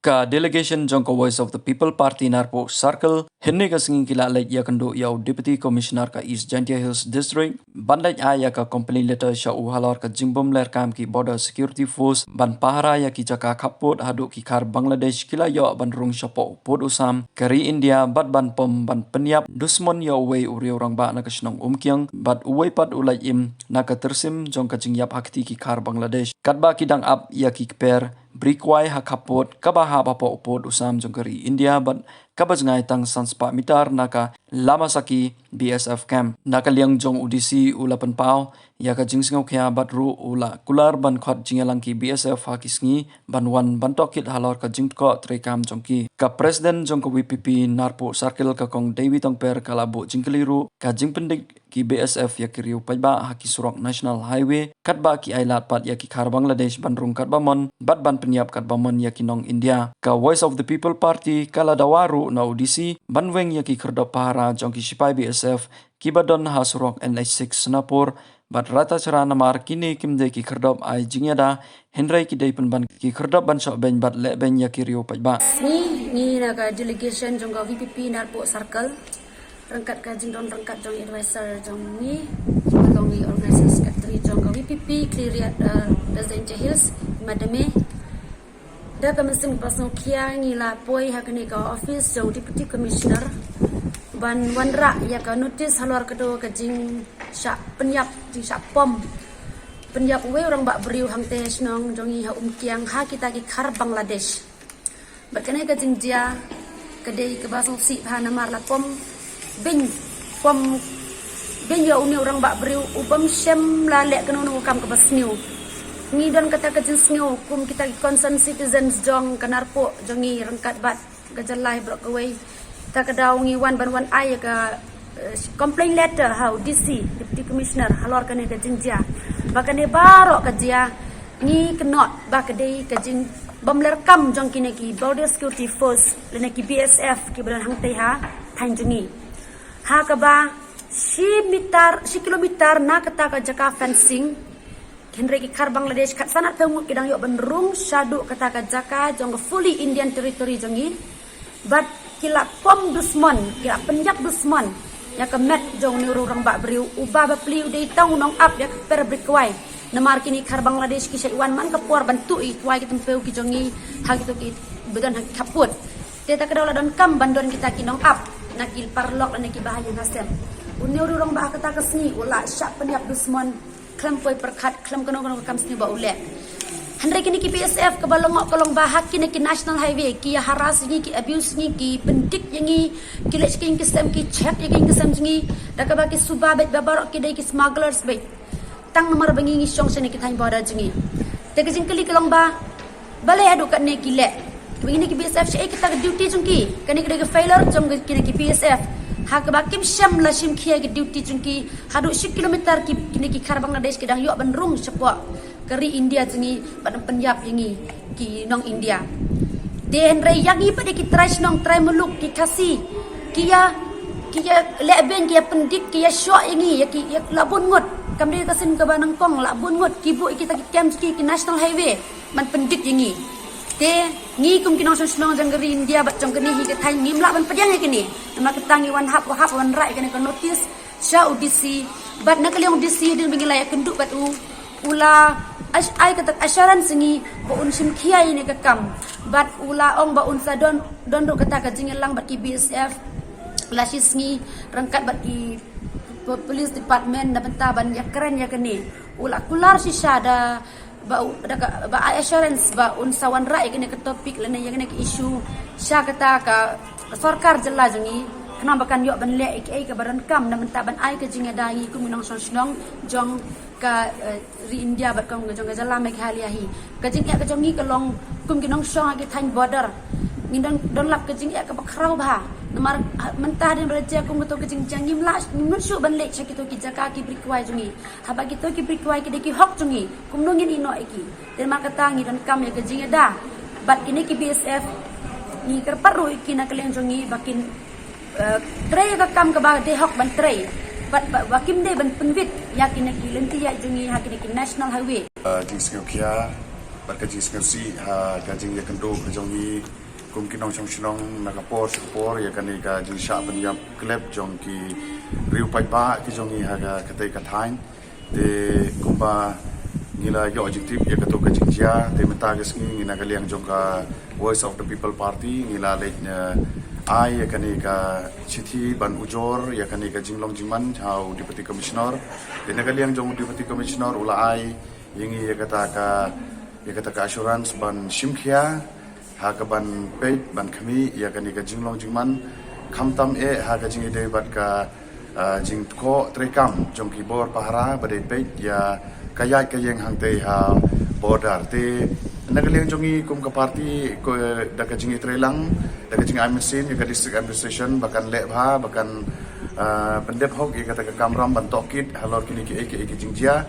Ka delegation jongko Voice of the People Party Narpo Circle hinne ka singing kila lek ya kendo yau Deputy Commissioner ka East Jantia Hills District bandai aya ka company letter sha uhalor ka jingbom ler kam ki Border Security Force ban pahara ya ki jaka khapot hadu ki khar Bangladesh kila yo ban rung shapo pod usam kari India bat ban pom ban penyap dusmon yo we uri orang ba na ka snong umkyang bat uwe pat ulai im na ka tersim jong ka jingyap hakti ki khar Bangladesh katba kidang up ya ki per brikwai hakapot kabaha bapo upod usam jongkari India but kabajngai tang sanspa mitar naka lamasaki BSF camp naka liang jong UDC ulapan pau ya ka jingsingau kya batru ula kular ban khot jingalangki BSF hakisngi ban wan ban tokit halor ka jingko trekam jongki ka president jongko WPP Narpo Circle ka kong Dewi Tongper kalabo jingkeliru ka jingpendik ki BSF ya kiriu pajba haki surok National Highway katba ki ailat pat ya ki khar Bangladesh bandrung katba mon bat ban penyap katba mon ya ki nong India ka Voice of the People Party kala dawaru na UDC banweng ya ki kerdo para jongki sipai BSF ki badon ha surok NH6 Senapur bat rata cara namar kini kimde ki kerdop ai jingyada Henry ki dai ban ki kerdop ban sok ben bat le ben ya ki riu pajba ni naga delegation jongga VPP Narpo Circle rangkat ka jingdon rangkat jong advisor jong ni organizing secretary jongga VPP clear Jantia Hills madame da ka mesin pasong kia ni la poi hakni ka office jong deputy commissioner ban wanra ya ka notice halor kedo ka jing syak penyap jing syak pom penyap we orang bak beriu hang te snong jongi ha kiang ha kita ki khar Bangladesh bakane ka jing dia kedai ke basong si ha namar la pom bin pom bin ya uni orang bak beriu ubam syam la lek keno no kam ke basniu ni dan kata ka jing sneu kum kita ki concern citizens jong kanarpo jongi rangkat bat gajalai brok away ta kadaungi wan ban wan ai ka complaint letter how DC deputy commissioner halor kane ka jingjia bakane baro ka jia ni kenot bakade ka jing bamler kam jong kine ki Border Security Force lene ki BSF ki badan hang te ha thanjungi ha ka ba si kilometer na kata ka jaka fencing Henry ki khar Bangladesh kat sanat pengut kidang yo benrung syadu kata ka jaka jong fully Indian territory jongi but kila pom dusmon kila penjak dusmon ya ke met jong ni orang bak beriu ubah bapliu dei tong nong up ya per brikwai namar kini khar Bangladesh ki saiwan man kapur bantu i tuai ki tempeu ki jongi ha gitu ki bedan hak kaput teta kedaula don kam bandon kita ki nong up nakil parlok dan ki bahaya nasem uni orang bak kata kesni ula syak penjak dusmon klem poi perkat klem kono kam sni ba ulek Henry kini ki BSF ke balongok kolong bahak kini ki National Highway ki haras ni ki abuse ni ki pendik yangi ki lech ki sem ki chat yangi ki sem jingi da ka ba ki subabet babarok ki dai ki smugglers bait tang nomor bangi ngi song sene ki thain boda jingi te ki jingkeli kolong ba balai adu kat ne ki le begini ki BSF she kita ke duty jungki kani ki failure jong kini ki BSF ha ka ba kim sham la shim khia ki duty jungki hadu 10 kilometer ki kini ki khar Bangladesh ki dang yo ban rung chapwa kari India jengi pada penyap yangi ki nong India den rei yangi pada ki try nong try meluk ki kasi kia leben kia pendik kia syok yangi ya ki ya labun ngot kam dia kasin ke banang kong labun ngot ki bu kita ki camp ki National Highway man pendik yangi te ngi kum ki nong snong jangari India bat jong kini hi ke thai ngim la ban padang kini nama ketangi wan hap wan rai kene ko notice sha UDC bat nakaliong UDC din bingila ya kenduk bat ula ai kata assurance ni ba un sim khia ni ka kam bat ula ong ba un sa don do kata ka jingelang bat ki BSF lasis ni rangkat bat ki police department na benta ban ya keren ya kene ula kular si syada ba assurance ba un sawan rai kene ka topik lene ya kene ki issue sya kata ka sarkar jela jengi kenapa kan yo ban le ai ka baran kam na benta ban ai ka jingadai ku minong sonong jong ka ri India bat kong jong ga jala me khaliahi ka jing ya ka jongi ka long kum ki nong song ki thain border ngindang don lap ka jing ya ka bakrau ba namar mentah din raja kum to ka jing jangim la nun shu ban le chaki to ki jaka ki brikwai jongi haba ki to ki brikwai ki de ki hok jongi kum nong ni no iki den ma ka tangi dan kam ya ka jing da bat kini ki BSF ni ker paru iki na kaleng jongi bakin tray ka kam ka ba de hok ban tray Wakim de ban penwit yakin ki lenti ya jungi hakin ki National Highway jing singkia berkaji skripsi kajing ya kendo kajongi kum kinong chong nakapor ya kani ka jing sha baniap klep jong ki riu pai ba ki jongi haga katai kathain te kumba ngila yo objektif ya kato kajing jia te meta gasngi ngina kaliang jong ka Voice of the People Party ngila lek ai ya kani ka chithi ban ujor ya kani ka jinglong jingman hau deputy commissioner te nagaliang jong deputy commissioner ula ai yingi ya kata ka assurance ban shimkhia ha ka ban pay ban khami ya kani ka jinglong jingman khamtam ha ka jingi de bat ka jing ko trekam jong ki bor pahara badai pay ya kayat kayeng hangte ha border te nagaliang jongi kum ka party ko daga jingi trelang daga jingi amesin ka district administration bahkan lebha bahkan pendep hok kata ka kamram ban tokit halor kini ki jingjia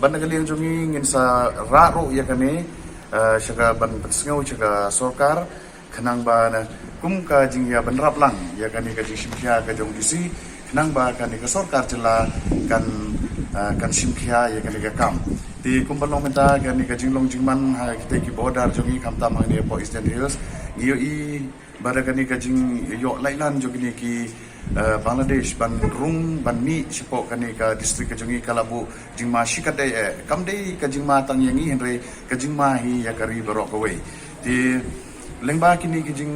ban nagaliang jongi ngin sa raro ya kane syaga ban pesngau syaga sorkar khanang ba kum ka jingya ban raplang ya kane ka jingshimkhia ka jong disi khanang ba kane ka sorkar jela kan shimkhia ya kane ka kam di kumbalong menta kani ka jinglong jingman ha kita ki border jongi kamtam hang po Eastern Hills ngiyo i bara kani ka jing yo lailan jogi ki Bangladesh ban rung ban mi sipo kani ka district ka jongi kalabu jingma shikade kamdei ka jingma tang yangi henre ka jingma hi ya kari barok away di lengba kini ki jing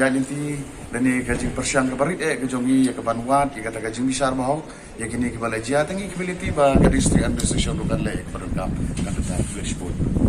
ya linti dani ka jing persyang ka barit ka jongi ya ka banwat ya kata ka jing bisar bahok ya kini ki balai jia tangi ki biliti ba ka district administration bukan le ka berengkap ka ta flash board